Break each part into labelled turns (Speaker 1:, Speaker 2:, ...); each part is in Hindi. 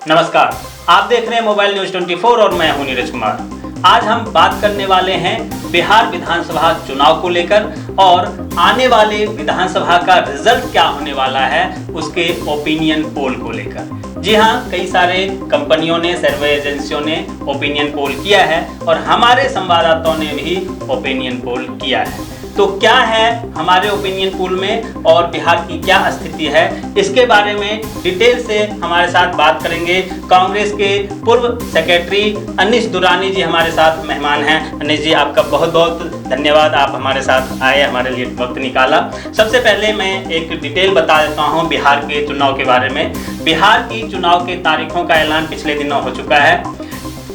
Speaker 1: नमस्कार, आप देख रहे हैं मोबाइल न्यूज 24 और मैं हूं नीरज कुमार। आज हम बात करने वाले हैं बिहार विधानसभा चुनाव को लेकर और आने वाले विधानसभा का रिजल्ट क्या होने वाला है उसके ओपिनियन पोल को लेकर। जी हाँ, कई सारे कंपनियों ने, सर्वे एजेंसियों ने ओपिनियन पोल किया है और हमारे संवाददाताओं ने भी ओपिनियन पोल किया है। तो क्या है हमारे ओपिनियन पोल में और बिहार की क्या स्थिति है, इसके बारे में डिटेल से हमारे साथ बात करेंगे। कांग्रेस के पूर्व सेक्रेटरी अनीश दुरानी जी हमारे साथ मेहमान हैं। अनीश जी, आपका बहुत बहुत धन्यवाद, आप हमारे साथ आए, हमारे लिए वक्त निकाला। सबसे पहले मैं एक डिटेल बता देता हूँ बिहार के चुनाव के बारे में। बिहार की चुनाव के तारीखों का ऐलान पिछले दिनों हो चुका है।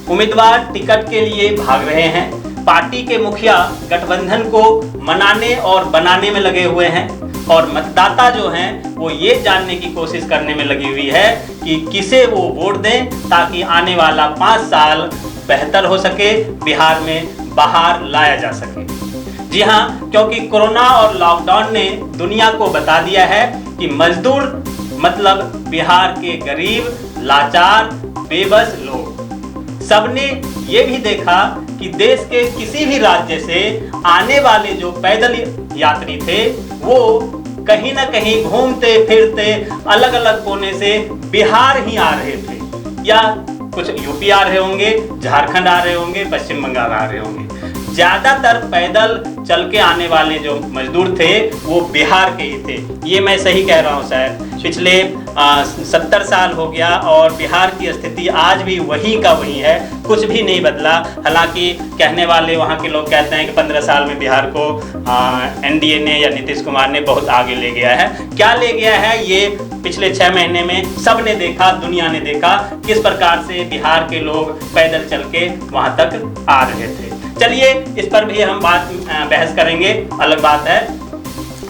Speaker 1: उम्मीदवार टिकट के लिए भाग रहे हैं। पार्टी के मुखिया गठबंधन को मनाने और बनाने में लगे हुए हैं और मतदाता जो हैं वो ये जानने की कोशिश करने में लगी हुई है कि किसे वो वोट दें ताकि आने वाला 5 साल बेहतर हो सके, बिहार में बाहर लाया जा सके। जी हाँ, क्योंकि कोरोना और लॉकडाउन ने दुनिया को बता दिया है कि मजदूर मतलब बिहार के गरीब, लाचार, बेबस लोग। सबने ये भी देखा कि देश के किसी भी राज्य से आने वाले जो पैदल यात्री थे वो कहीं ना कहीं घूमते फिरते अलग अलग कोने से बिहार ही आ रहे थे, या कुछ यूपी आ रहे होंगे, झारखंड आ रहे होंगे, पश्चिम बंगाल आ रहे होंगे। ज़्यादातर पैदल चल के आने वाले जो मजदूर थे वो बिहार के ही थे। ये मैं सही कह रहा हूँ शायद। पिछले 70 साल हो गया और बिहार की स्थिति आज भी वही का वही है, कुछ भी नहीं बदला। हालांकि कहने वाले वहाँ के लोग कहते हैं कि 15 साल में बिहार को एनडीए ने या नीतीश कुमार ने बहुत आगे ले गया है। क्या ले गया है ये पिछले 6 महीने में सब ने देखा, दुनिया ने देखा किस प्रकार से बिहार के लोग पैदल चल के वहाँ तक आ रहे थे। चलिए इस पर भी हम बहस करेंगे, अलग बात है।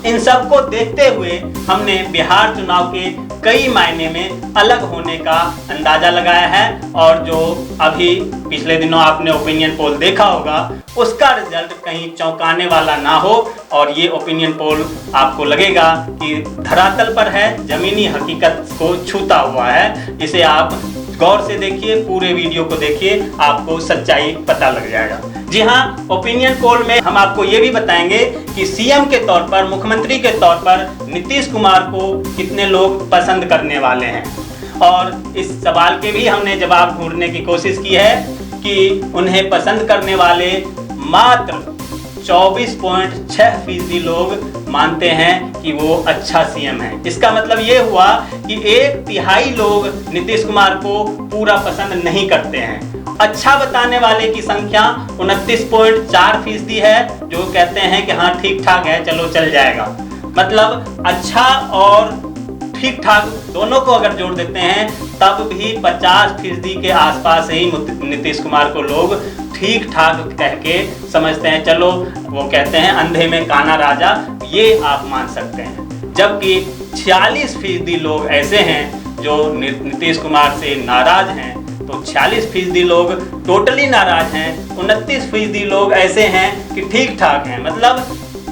Speaker 1: इन सब को देखते हुए हमने बिहार चुनाव के कई मायने में अलग होने का अंदाजा लगाया है और जो अभी पिछले दिनों आपने ओपिनियन पोल देखा होगा उसका रिजल्ट कहीं चौंकाने वाला ना हो और ये ओपिनियन पोल आपको लगेगा कि धरातल पर है, जमीनी हकीकत को छूता हुआ है। इसे आप गौर से देखिए, पूरे वीडियो को देखिए, आपको सच्चाई पता लग जाएगा। जी हाँ, ओपिनियन पोल में हम आपको ये भी बताएंगे कि सीएम के तौर पर, मुख्यमंत्री के तौर पर नीतीश कुमार को कितने लोग पसंद करने वाले हैं और इस सवाल के भी हमने जवाब ढूंढने की कोशिश की है कि उन्हें पसंद करने वाले मात्र 24.6% लोग मानते हैं कि वो अच्छा सीएम है। इसका मतलब ये हुआ कि 1/3 लोग नीतीश कुमार को पूरा पसंद नहीं करते हैं। अच्छा बताने वाले की संख्या 29.4% है, जो कहते हैं कि हाँ ठीक ठाक है, चलो चल जाएगा। मतलब अच्छा और ठीक ठाक दोनों को अगर जोड़ देते हैं तब भी 50% के आसपास ही नीतीश कुमार को लोग ठीक ठाक कह के समझते हैं। चलो वो कहते हैं अंधे में काना राजा, ये आप मान सकते हैं। जबकि 46% लोग ऐसे हैं जो नीतीश कुमार से नाराज हैं, तो 46% लोग टोटली नाराज हैं। 29% लोग ऐसे हैं कि ठीक ठाक हैं। मतलब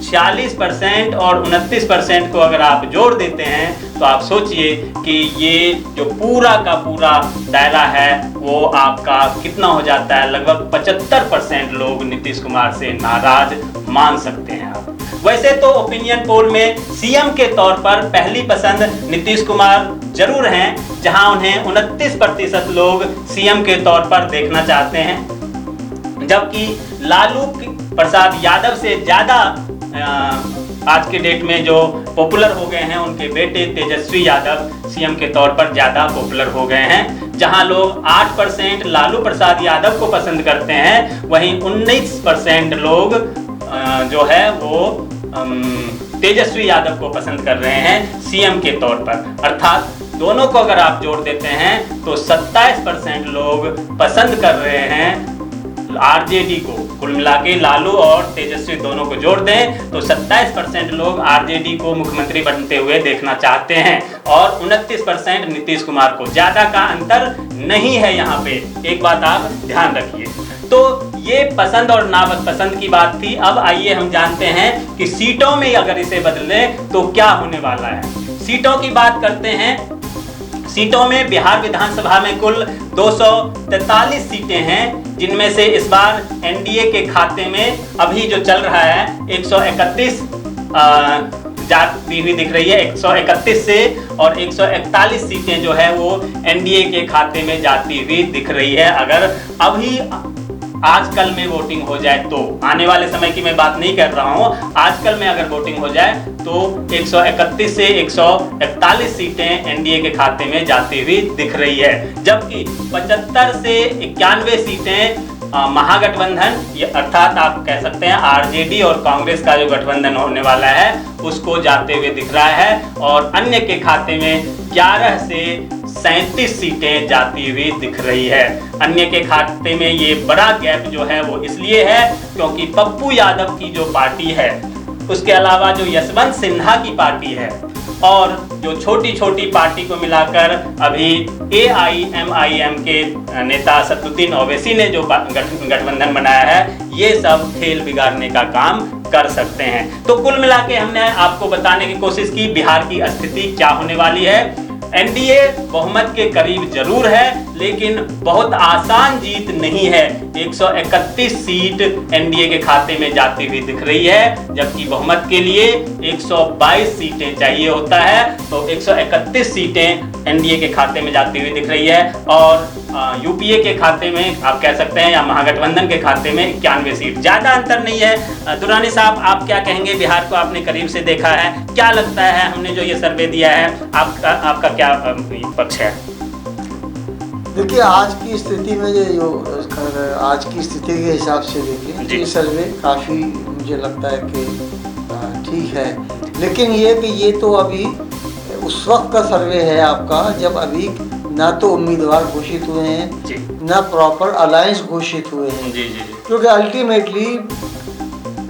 Speaker 1: 46% और 29% को अगर आप जोड़ देते हैं तो आप सोचिए कि ये जो पूरा का पूरा दायरा है वो आपका कितना हो जाता है। लगभग 75% लोग नीतीश कुमार से नाराज मान सकते हैं आप। वैसे तो ओपिनियन पोल में सीएम के तौर पर पहली पसंद नीतीश कुमार जरूर हैं, जहां उन्हें 29% लोग सीएम के तौर पर देखना चाहते हैं। जबकि लालू प्रसाद यादव से ज़्यादा आज के डेट में जो पॉपुलर हो गए हैं, उनके बेटे तेजस्वी यादव सीएम के तौर पर ज़्यादा पॉपुलर हो गए हैं। जहां लोग 8% लालू प्रसाद यादव को पसंद करते हैं, वहीं 19% लोग जो है वो तेजस्वी यादव को पसंद कर रहे हैं सीएम के तौर पर। अर्थात दोनों को अगर आप जोड़ देते हैं तो 27% लोग पसंद कर रहे हैं आरजेडी को। कुल मिला के लालू और तेजस्वी दोनों को जोड़ दें तो 27% लोग आरजेडी को मुख्यमंत्री बनते हुए देखना चाहते हैं और 29% नीतीश कुमार को। ज़्यादा का अंतर नहीं है यहाँ पे, एक बात आप ध्यान रखिए। तो ये पसंद और नापसंद की बात थी। अब आइए हम जानते हैं कि सीटों में अगर इसे बदलें तो क्या होने वाला है। सीटों की बात करते हैं। सीटों में बिहार विधानसभा में कुल 243 सीटें हैं, जिनमें से इस बार एनडीए के खाते में अभी जो चल रहा है 131 जाती हुई दिख रही है। 131 से और 141 सीटें जो है वो एनडीए के खाते में जाती हुई दिख रही है। अगर अभी आजकल में वोटिंग हो जाए तो, आने वाले समय की मैं बात नहीं कर रहा हूं, आजकल में अगर वोटिंग हो जाए तो 131 से 141 सीटें एनडीए के खाते में जाती हुई दिख रही है, जबकि 75 से 91 सीटें महागठबंधन अर्थात आप कह सकते हैं आरजेडी और कांग्रेस का जो गठबंधन होने वाला है उसको जाते हुए दिख रहा है, और अन्य के खाते में 11 से 37 सीटें जाती हुई दिख रही है। अन्य के खाते में ये बड़ा गैप जो है वो इसलिए है क्योंकि पप्पू यादव की जो पार्टी है, उसके अलावा जो यशवंत सिन्हा की पार्टी है और जो छोटी छोटी पार्टी को मिलाकर अभी AIMIM के नेता असदुद्दीन ओवैसी ने जो गठबंधन बनाया है, ये सब खेल बिगाड़ने का काम कर सकते हैं। तो कुल मिला के हमने आपको बताने की कोशिश की बिहार की स्थिति क्या होने वाली है। एनडीए बहुमत के करीब जरूर है, लेकिन बहुत आसान जीत नहीं है। 131 सीट एनडीए के खाते में जाती हुई दिख रही है, जबकि बहुमत के लिए 122 सीटें चाहिए होता है। तो 131 सीटें एनडीए के खाते में जाती हुई दिख रही है, और यूपीए के खाते में आप कह सकते हैं या महागठबंधन के खाते में 91 सीट। ज़्यादा अंतर नहीं है। दुरानी साहब, आप क्या कहेंगे? बिहार को आपने करीब से देखा है, क्या लगता है हमने जो ये सर्वे दिया है, आपका क्या पक्ष है?
Speaker 2: देखिए, आज की स्थिति में जो आज की स्थिति के हिसाब से देखिए ये सर्वे काफ़ी मुझे लगता है कि ठीक है, लेकिन ये कि ये तो अभी उस वक्त का सर्वे है आपका जब अभी ना तो उम्मीदवार घोषित हुए हैं ना प्रॉपर अलायंस घोषित हुए हैं। क्योंकि अल्टीमेटली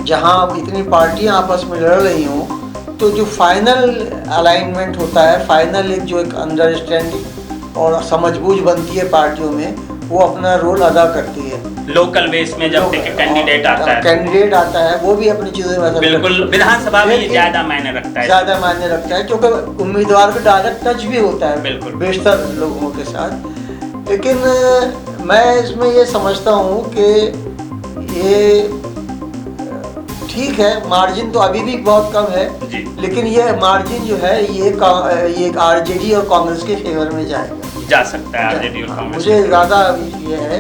Speaker 2: जहां इतनी पार्टियां आपस में लड़ रही हों तो जो फाइनल अलाइनमेंट होता है, फाइनल एक अंडरस्टैंडिंग और समझबूझ बनती है पार्टियों में, वो अपना रोल अदा करती है।
Speaker 1: लोकल बेस में जब कैंडिडेट आता है
Speaker 2: वो भी अपनी चीज़ों में
Speaker 1: बिल्कुल विधानसभा में ज़्यादा मायने रखता है, क्योंकि
Speaker 2: उम्मीदवार का डायरेक्ट टच भी होता है
Speaker 1: बिल्कुल
Speaker 2: बेशतर लोगों के साथ। लेकिन मैं इसमें ये समझता हूँ कि ये ठीक है, मार्जिन तो अभी भी बहुत कम है, लेकिन ये मार्जिन जो है ये आरजेडी और कांग्रेस के फेवर में
Speaker 1: जा सकता है। आरजेडी और कांग्रेस
Speaker 2: मुझे ज़्यादा ये है,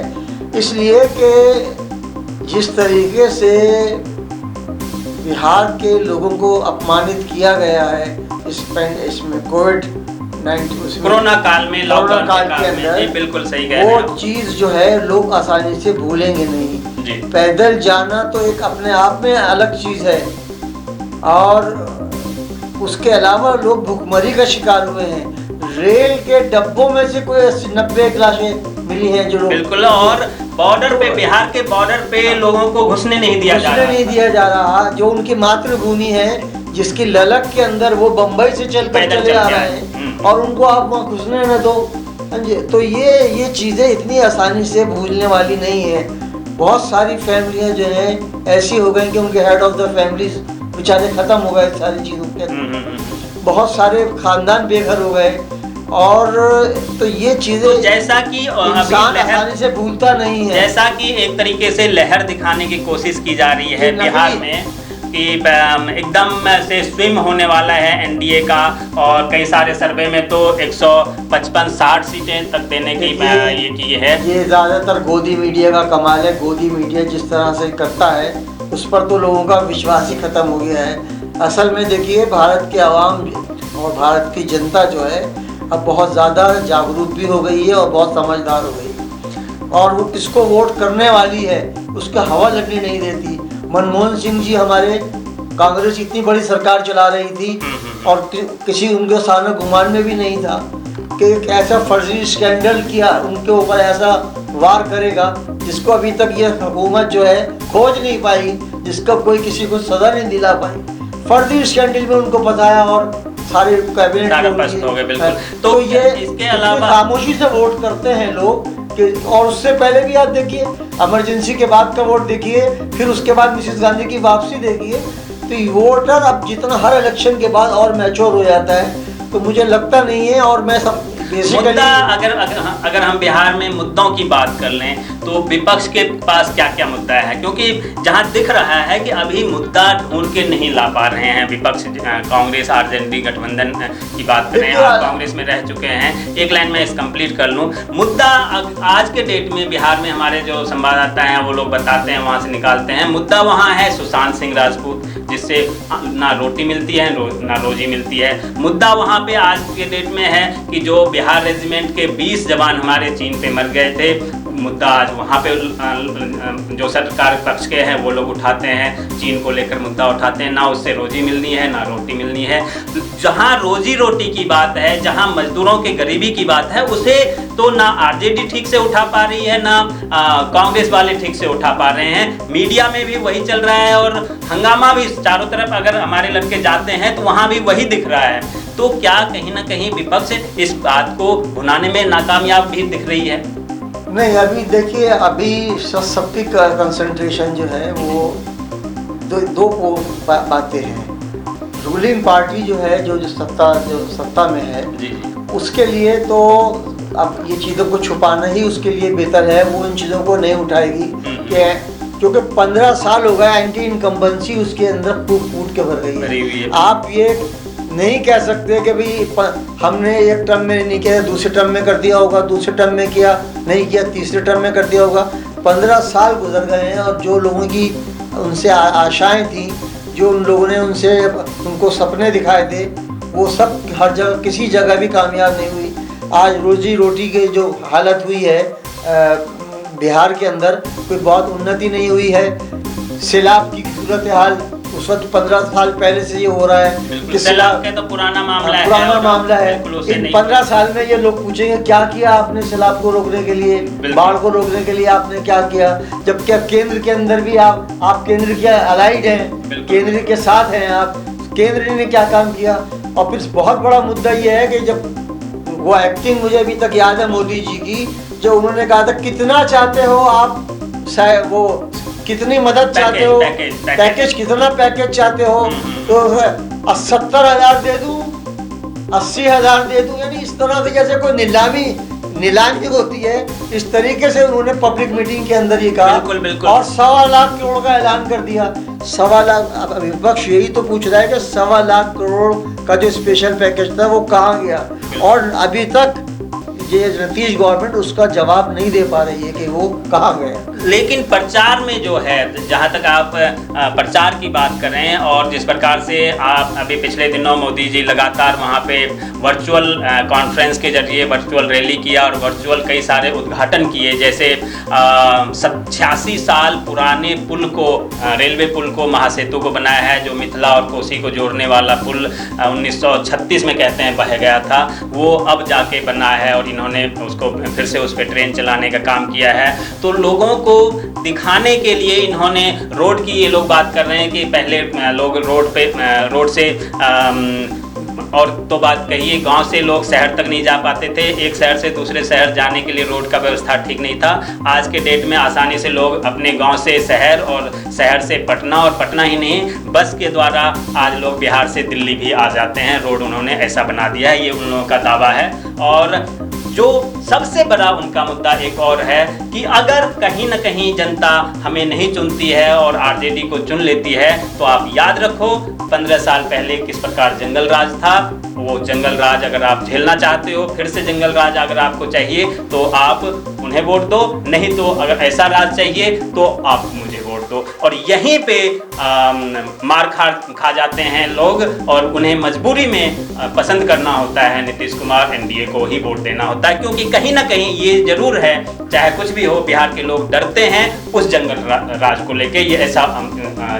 Speaker 2: इसलिए कि जिस तरीके से बिहार के लोगों को अपमानित किया गया है इसमें
Speaker 1: कोरोना काल में, लॉकडाउन के अंदर, बिल्कुल सही कह रहे हैं।
Speaker 2: वो चीज़ जो है लोग आसानी से भूलेंगे नहीं। पैदल जाना तो एक अपने आप में अलग चीज़ है, और उसके अलावा लोग भुखमरी का शिकार हुए हैं। रेल के डब्बों में से कोई 90 लाशें मिली हैं जो
Speaker 1: बिल्कुल, और बॉर्डर पे, बिहार के बॉर्डर पे लोगों को घुसने नहीं दिया जा रहा।
Speaker 2: जो उनकी मातृभूमि है, जिसकी ललक के अंदर वो बम्बई से चलकर चले आ रहे हैं, और उनको आप वहाँ घुसने न दो। तो ये चीज़ें इतनी आसानी से भूलने वाली नहीं है। बहुत सारी फैमिलियाँ जो हैं ऐसी हो गई कि उनके हेड ऑफ द फैमिली बेचारे ख़त्म हो गए सारी चीज़ों के। बहुत सारे खानदान बेघर हो गए, और तो ये चीज़ें
Speaker 1: तो जैसा कि
Speaker 2: इंसान आसानी से भूलता नहीं है।
Speaker 1: जैसा कि एक तरीके से लहर दिखाने की कोशिश की जा रही है बिहार में कि एकदम से स्विम होने वाला है एनडीए का, और कई सारे सर्वे में तो 155-60 सीटें तक देने की ये की है।
Speaker 2: ये ज़्यादातर गोदी मीडिया का कमाल है। गोदी मीडिया जिस तरह से करता है उस पर तो लोगों का विश्वास ही खत्म हो गया है। असल में देखिए, भारत के आवाम और भारत की जनता जो है अब बहुत ज़्यादा जागरूक भी हो गई है और बहुत समझदार हो गई है, और वो किसको वोट करने वाली है उसका हवा लगने नहीं देती। मनमोहन सिंह जी, हमारे कांग्रेस इतनी बड़ी सरकार चला रही थी और किसी उनके सामने गुमान में भी नहीं था कि एक ऐसा फर्जी स्कैंडल किया उनके ऊपर ऐसा वार करेगा जिसको अभी तक ये हुकूमत जो है खोज नहीं पाई, जिसका कोई किसी को सजा नहीं दिला पाई। फर्जी स्कैंडल में उनको बताया और सारे कैबिनेट
Speaker 1: हो गए। बिल्कुल।
Speaker 2: तो ये इसके अलावा खामोशी से वोट करते हैं लोग। और उससे पहले भी आप देखिए, इमरजेंसी के बाद का वोट देखिए, फिर उसके बाद मिसेस गांधी की वापसी देखिए। तो वोटर अब जितना हर इलेक्शन के बाद और मैच्योर हो जाता है, तो मुझे लगता नहीं है, और मैं
Speaker 1: मुद्दा अगर हम बिहार में मुद्दों की बात कर लें तो विपक्ष के पास क्या क्या मुद्दा है, क्योंकि जहां दिख रहा है कि अभी मुद्दा ढूंढ के नहीं ला पा रहे हैं विपक्ष। कांग्रेस आरजेडी गठबंधन की बात करें, आप कांग्रेस में रह चुके हैं, एक लाइन में इस कंप्लीट कर लूं। मुद्दा आज के डेट में बिहार में हमारे जो संवाददाता हैं वो लोग बताते हैं, वहां से निकालते हैं, मुद्दा वहां है सुशांत सिंह राजपूत, जिससे ना रोटी मिलती है ना रोजी मिलती है। मुद्दा वहां पे आज के डेट में है कि जो बिहार रेजिमेंट के 20 जवान हमारे चीन पे मर गए थे, मुद्दा आज वहाँ पे जो सरकार पक्ष के हैं वो लोग उठाते हैं, चीन को लेकर मुद्दा उठाते हैं, ना उससे रोजी मिलनी है ना रोटी मिलनी है। जहाँ रोजी रोटी की बात है, जहाँ मजदूरों के गरीबी की बात है, उसे तो ना आरजेडी ठीक से उठा पा रही है ना कांग्रेस वाले ठीक से उठा पा रहे हैं। मीडिया में भी वही चल रहा है और हंगामा भी चारों तरफ अगर हमारे लड़के जाते हैं तो वहाँ भी वही दिख रहा है। तो क्या कहीं ना कहीं विपक्ष इस बात को भुनाने में नाकामयाब भी दिख रही है?
Speaker 2: नहीं, अभी देखिए, अभी शक्ति का कंसंट्रेशन जो है वो दो बातें हैं। रूलिंग पार्टी जो है जो सत्ता में है
Speaker 1: जी,
Speaker 2: उसके लिए तो अब ये चीज़ों को छुपाना ही उसके लिए बेहतर है, वो इन चीज़ों को नहीं उठाएगी क्योंकि 15 साल हो गए एंटी इनकम्बेंसी उसके अंदर फूट के भर गई है। आप ये नहीं कह सकते कि भाई हमने एक टर्म में नहीं किया, दूसरे टर्म में कर दिया होगा, दूसरे टर्म में किया नहीं किया, तीसरे टर्म में कर दिया होगा। 15 साल गुजर गए हैं और जो लोगों की उनसे आशाएं थी, जो उन लोगों ने उनको सपने दिखाए थे, वो सब हर जगह किसी जगह भी कामयाब नहीं हुई। आज रोजी रोटी की जो हालत हुई है बिहार के अंदर, कोई बहुत उन्नति नहीं हुई है। सैलाब की सूरत हाल उस वक्त 15 साल पहले से ये हो रहा है
Speaker 1: कि सैलाब का तो पुराना मामला है।
Speaker 2: इन 15 साल में ये लोग पूछेंगे क्या किया आपने सैलाब को रोकने के लिए, बाढ़ को रोकने के लिए आपने क्या किया, जबकि केंद्र के अंदर भी आप केंद्र के अलाइड हैं, केंद्र के साथ हैं आप, केंद्र ने क्या काम किया। और फिर बहुत बड़ा मुद्दा ये है कि जब वो एक्टिंग मुझे अभी तक याद है मोदी जी की, जो उन्होंने कहा था कितना चाहते हो आप, वो कितनी मदद चाहते हो, पैकेज कितना पैकेज चाहते हो, तो 70,000 दे दूं, 80,000 दे दूं, यानी इस तरह से जैसे कोई नीलामी होती है, इस तरीके से उन्होंने पब्लिक मीटिंग के अंदर ये कहा। बिल्कुल। और 1.25 लाख करोड़ का ऐलान कर दिया। 1.25 लाख, अब विपक्ष यही तो पूछ रहा है कि 1.25 लाख करोड़ का जो स्पेशल पैकेज था वो कहाँ गया, और अभी तक ये नीतीश गवर्नमेंट उसका जवाब नहीं दे पा रही है कि वो कहाँ गया।
Speaker 1: लेकिन प्रचार में जो है, जहाँ तक आप प्रचार की बात करें, और जिस प्रकार से आप अभी पिछले दिनों मोदी जी लगातार वहाँ पे वर्चुअल कॉन्फ्रेंस के जरिए वर्चुअल रैली किया और वर्चुअल कई सारे उद्घाटन किए, जैसे 86 साल पुराने पुल को, रेलवे पुल को, महासेतु को बनाया है, जो मिथिला और कोसी को जोड़ने वाला पुल 1936 में कहते हैं बह गया था, वो अब जाके बना है और इन्होंने उसको फिर से उस पर ट्रेन चलाने का काम किया है। तो लोगों को दिखाने के लिए इन्होंने रोड की, ये लोग बात कर रहे हैं कि पहले लोग रोड से और तो बात कहिए, गांव से लोग शहर तक नहीं जा पाते थे, एक शहर से दूसरे शहर जाने के लिए रोड का व्यवस्था ठीक नहीं था। आज के डेट में आसानी से लोग अपने गांव से शहर और शहर से पटना, और पटना ही नहीं बस के द्वारा आज लोग बिहार से दिल्ली भी आ जाते हैं। रोड उन्होंने ऐसा बना दिया है, ये उन लोगों का दावा है। और जो सबसे बड़ा उनका मुद्दा एक और है कि अगर कहीं ना कहीं जनता हमें नहीं चुनती है और आरजेडी को चुन लेती है, तो आप याद रखो 15 साल पहले किस प्रकार जंगल राज था। वो जंगल राज अगर आप झेलना चाहते हो, फिर से जंगल राज अगर आपको चाहिए तो आप उन्हें वोट दो, नहीं तो अगर ऐसा राज चाहिए तो आप मुझे वोट दो। और यहीं पे मार खा जाते हैं लोग, और उन्हें मजबूरी में पसंद करना होता है नीतीश कुमार, एनडीए को ही वोट देना होता है, क्योंकि कहीं ना कहीं ये जरूर है, चाहे कुछ भी हो, बिहार के लोग डरते हैं उस जंगल राज को लेके। ये ऐसा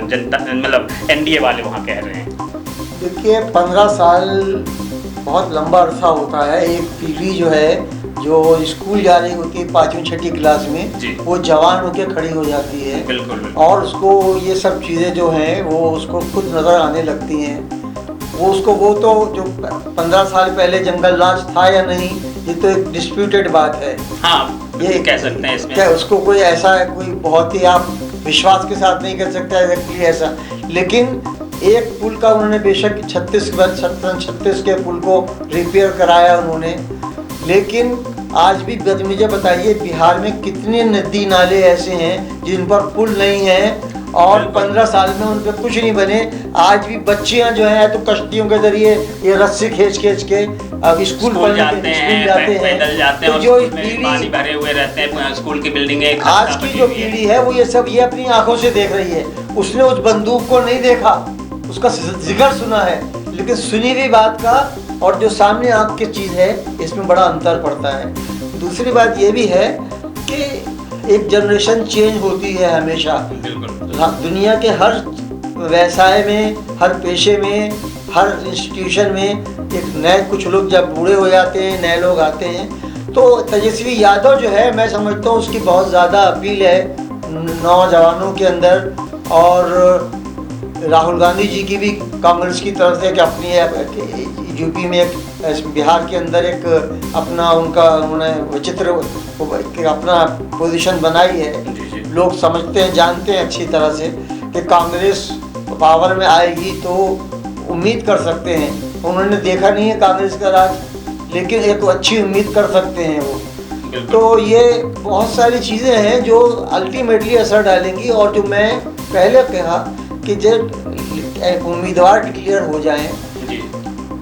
Speaker 1: जनता, मतलब एनडीए वाले वहाँ कह रहे हैं।
Speaker 2: देखिए 15 साल बहुत लंबा अरसा होता है। एक पीढ़ी जो है जो स्कूल जा रही होती है 5वीं 6वीं क्लास में, वो जवान होकर खड़ी हो जाती है।
Speaker 1: बिल्कुल।
Speaker 2: और उसको ये सब चीज़ें जो हैं वो उसको खुद नज़र आने लगती हैं। वो तो जो 15 साल पहले जंगल राज था या नहीं, ये तो एक डिस्प्यूटेड बात है।
Speaker 1: हाँ, ये कह सकते हैं इसमें।
Speaker 2: क्या उसको कोई ऐसा कोई बहुत ही आप विश्वास के साथ नहीं कर सकते एग्जैक्टली ऐसा, लेकिन एक पुल का उन्होंने बेशक 36 के पुल को रिपेयर कराया उन्होंने, लेकिन आज भी मुझे बताइए बिहार में कितने नदी नाले ऐसे हैं जिन पर पुल नहीं है और 15 साल में उन पर कुछ नहीं बने। आज भी बच्चियां जो हैं तो कश्तियों के जरिए ये रस्सी खींच के अब स्कूल
Speaker 1: जाते हैं, पैदल जाते हैं,
Speaker 2: तो
Speaker 1: और
Speaker 2: जो
Speaker 1: स्कूल में पानी भरे हुए रहते हैं, स्कूल की बिल्डिंगें
Speaker 2: आज की जो पीढ़ी है वो ये सब ये अपनी आंखों से देख रही है। उसने उस बंदूक को नहीं देखा, उसका जिक्र सुना है, लेकिन सुनी हुई बात का और जो सामने आंख की चीज़ है इसमें बड़ा अंतर पड़ता है। दूसरी बात ये भी है कि एक जनरेशन चेंज होती है हमेशा। दुनिया के हर व्यवसाय में, हर पेशे में, हर इंस्टीट्यूशन में एक नए कुछ लोग जब बूढ़े हो जाते हैं नए लोग आते हैं। तो तेजस्वी यादव जो है मैं समझता हूँ उसकी बहुत ज़्यादा अपील है नौजवानों के अंदर, और राहुल गांधी जी की भी कांग्रेस की तरफ से कि अपनी यूपी में एक बिहार के अंदर एक अपना उन्होंने विचित्र अपना पोजीशन बनाई है। लोग समझते हैं जानते हैं अच्छी तरह से कि कांग्रेस पावर में आएगी तो उम्मीद कर सकते हैं। उन्होंने देखा नहीं है कांग्रेस का राज, लेकिन एक अच्छी उम्मीद कर सकते हैं वो। तो ये बहुत सारी चीज़ें हैं जो अल्टीमेटली असर डालेंगी। और जो मैं पहले कहा कि जब उम्मीदवार डिक्लेयर हो जाएं,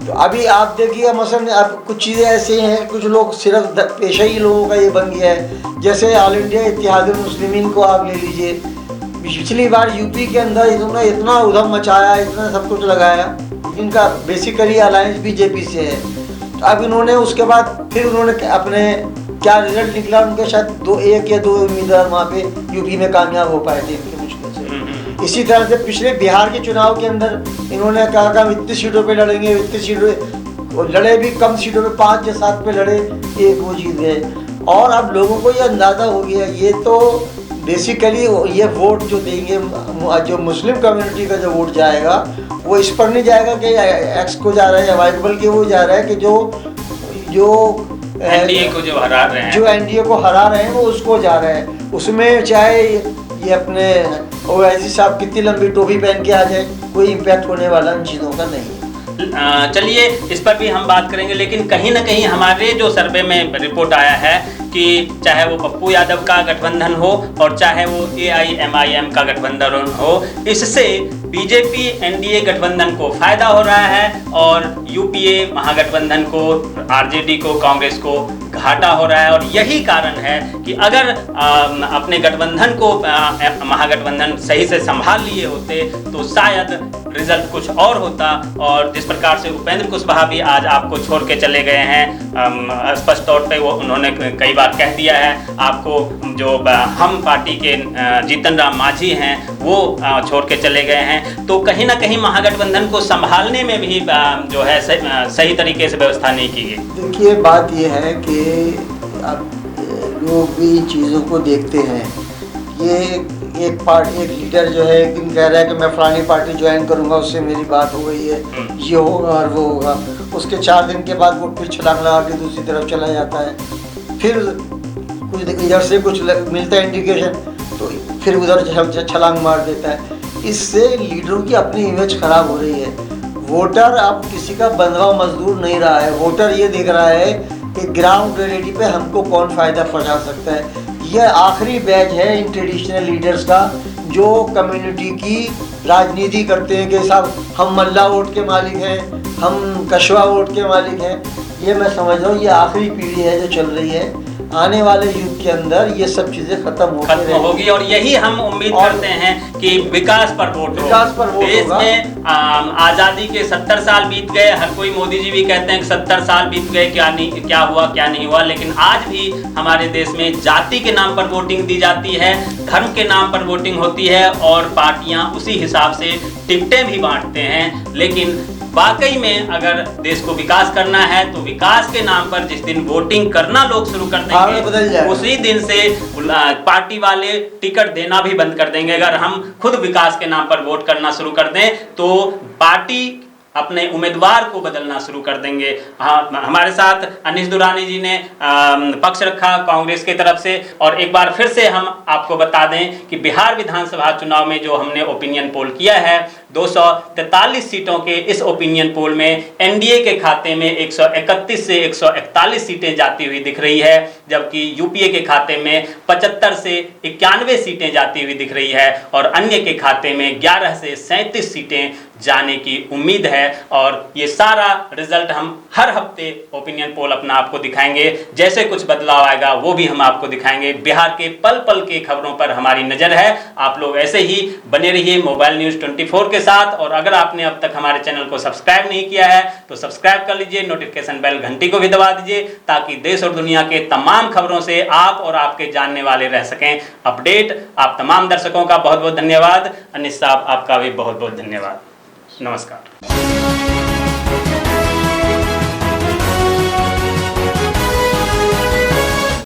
Speaker 2: तो अभी आप देखिए मसलन अब कुछ चीज़ें ऐसी हैं, कुछ लोग सिर्फ पेशा ही लोगों का ये बन गया है। जैसे ऑल इंडिया इत्तेहादुल मुस्लिमीन को आप ले लीजिए, पिछली बार यूपी के अंदर इन्होंने इतना उधम मचाया, इतना सब कुछ लगाया, इनका बेसिकली अलायंस बीजेपी से है। तो अब इन्होंने उसके बाद फिर उन्होंने अपने क्या रिजल्ट निकला, उनके शायद 1 या 2 उम्मीदवार वहाँ पे यूपी में कामयाब हो पाए थे इनके मुश्किल से। इसी तरह से पिछले बिहार के चुनाव के अंदर इन्होंने कहा कि हम इतनी सीटों पे लड़ेंगे, इतनी सीटों लड़े भी कम सीटों पे 5 या 7 पे लड़े, एक वो जीत गए। और अब लोगों को ये अंदाज़ा हो गया, ये तो बेसिकली ये वोट जो देंगे, जो मुस्लिम कम्युनिटी का जो वोट जाएगा वो इस पर नहीं जाएगा कि एक्स को जा रहा है या वाई, बल्कि वो जा रहा है कि जो
Speaker 1: एनडीए को जो हरा रहे हैं,
Speaker 2: जो एनडीए को हरा रहे हैं वो उसको जा रहा है। उसमें चाहे ये अपने ओवैसी साहब कितनी लंबी टोपी पहन के आ जाए, कोई इम्पैक्ट होने वाला इन चीज़ों का नहीं है।
Speaker 1: चलिए इस पर भी हम बात करेंगे, लेकिन कहीं ना कहीं हमारे जो सर्वे में रिपोर्ट आया है कि चाहे वो पप्पू यादव का गठबंधन हो और चाहे वो AIMIM का गठबंधन हो, इससे बीजेपी एनडीए गठबंधन को फायदा हो रहा है और यूपीए महागठबंधन को, आरजेडी को, कांग्रेस को घाटा हो रहा है। और यही कारण है कि अगर अपने गठबंधन को महागठबंधन सही से संभाल लिए होते तो शायद रिजल्ट कुछ और होता। और जिस प्रकार से उपेंद्र कुशवाहा भी आज आपको छोड़ के चले गए हैं, स्पष्ट तौर पे वो उन्होंने कई बार कह दिया है आपको, जो हम पार्टी के जीतन राम मांझी हैं वो छोड़ के चले गए हैं। तो कहीं ना कहीं महागठबंधन को संभालने में भी जो है सही तरीके से व्यवस्था नहीं की गई।
Speaker 2: देखिए बात ये है कि अब लोग भी चीज़ों को देखते हैं। ये एक लीडर जो है एक दिन कह रहा है कि मैं फलानी पार्टी ज्वाइन करूंगा, उससे मेरी बात हो गई है, ये होगा और वो होगा। उसके 4 दिन के बाद वो फिर छलांग लगा के दूसरी तरफ चला जाता है। फिर कुछ इधर से कुछ मिलता है इंडिकेशन तो फिर उधर छलांग मार देता है। इससे लीडरों की अपनी इमेज खराब हो रही है। वोटर अब किसी का बंधवा मजदूर नहीं रहा है। वोटर ये देख रहा है कि ग्राउंड रियलिटी पे हमको कौन फ़ायदा पहुंचा सकता है। यह आखिरी बैच है इन ट्रेडिशनल लीडर्स का जो कम्युनिटी की राजनीति करते हैं कि साहब हम मल्ला वोट के मालिक हैं, हम कशवा वोट के मालिक हैं। ये मैं समझ रहा हूँ ये आखिरी पीढ़ी है जो चल रही है। आने वाले युग के अंदर ये सब चीज़ें खत्म
Speaker 1: होगी और यही हम उम्मीद करते हैं कि विकास पर वोट हो। देश में आज़ादी के 70 साल बीत गए, हर कोई, मोदी जी भी कहते हैं कि 70 साल बीत गए, क्या हुआ क्या नहीं हुआ, लेकिन आज भी हमारे देश में जाति के नाम पर वोटिंग दी जाती है, धर्म के नाम पर वोटिंग होती है और पार्टियां उसी हिसाब से टिकटें भी बांटते हैं। लेकिन वाकई में अगर देश को विकास करना है तो विकास के नाम पर जिस दिन वोटिंग करना लोग शुरू कर देंगे उसी दिन से पार्टी वाले टिकट देना भी बंद कर देंगे। अगर हम खुद विकास के नाम पर वोट करना शुरू कर दें तो पार्टी अपने उम्मीदवार को बदलना शुरू कर देंगे। हाँ, हमारे साथ अनीश दुरानी जी ने पक्ष रखा कांग्रेस की तरफ से। और एक बार फिर से हम आपको बता दें कि बिहार विधानसभा चुनाव में जो हमने ओपिनियन पोल किया है 243 सीटों के इस ओपिनियन पोल में एनडीए के खाते में 131 से 141 सीटें जाती हुई दिख रही है, जबकि यूपीए के खाते में 75 से 91 सीटें जाती हुई दिख रही है और अन्य के खाते में 11 से 37 सीटें जाने की उम्मीद है। और ये सारा रिजल्ट हम हर हफ्ते ओपिनियन पोल अपना आपको दिखाएंगे। जैसे कुछ बदलाव आएगा वो भी हम आपको दिखाएंगे। बिहार के पल पल के खबरों पर हमारी नजर है। आप लोग ऐसे ही बने रहिए मोबाइल न्यूज 24 के साथ। और अगर आपने अब तक हमारे चैनल को सब्सक्राइब नहीं किया है तो सब्सक्राइब कर लीजिए, नोटिफिकेशन बेल घंटी को भी दबा दीजिए, ताकि देश और दुनिया के तमाम खबरों से आप और आपके जानने वाले रह सकें अपडेट। आप तमाम दर्शकों का बहुत बहुत धन्यवाद। अनिस साहब, आपका भी बहुत बहुत धन्यवाद। नमस्कार।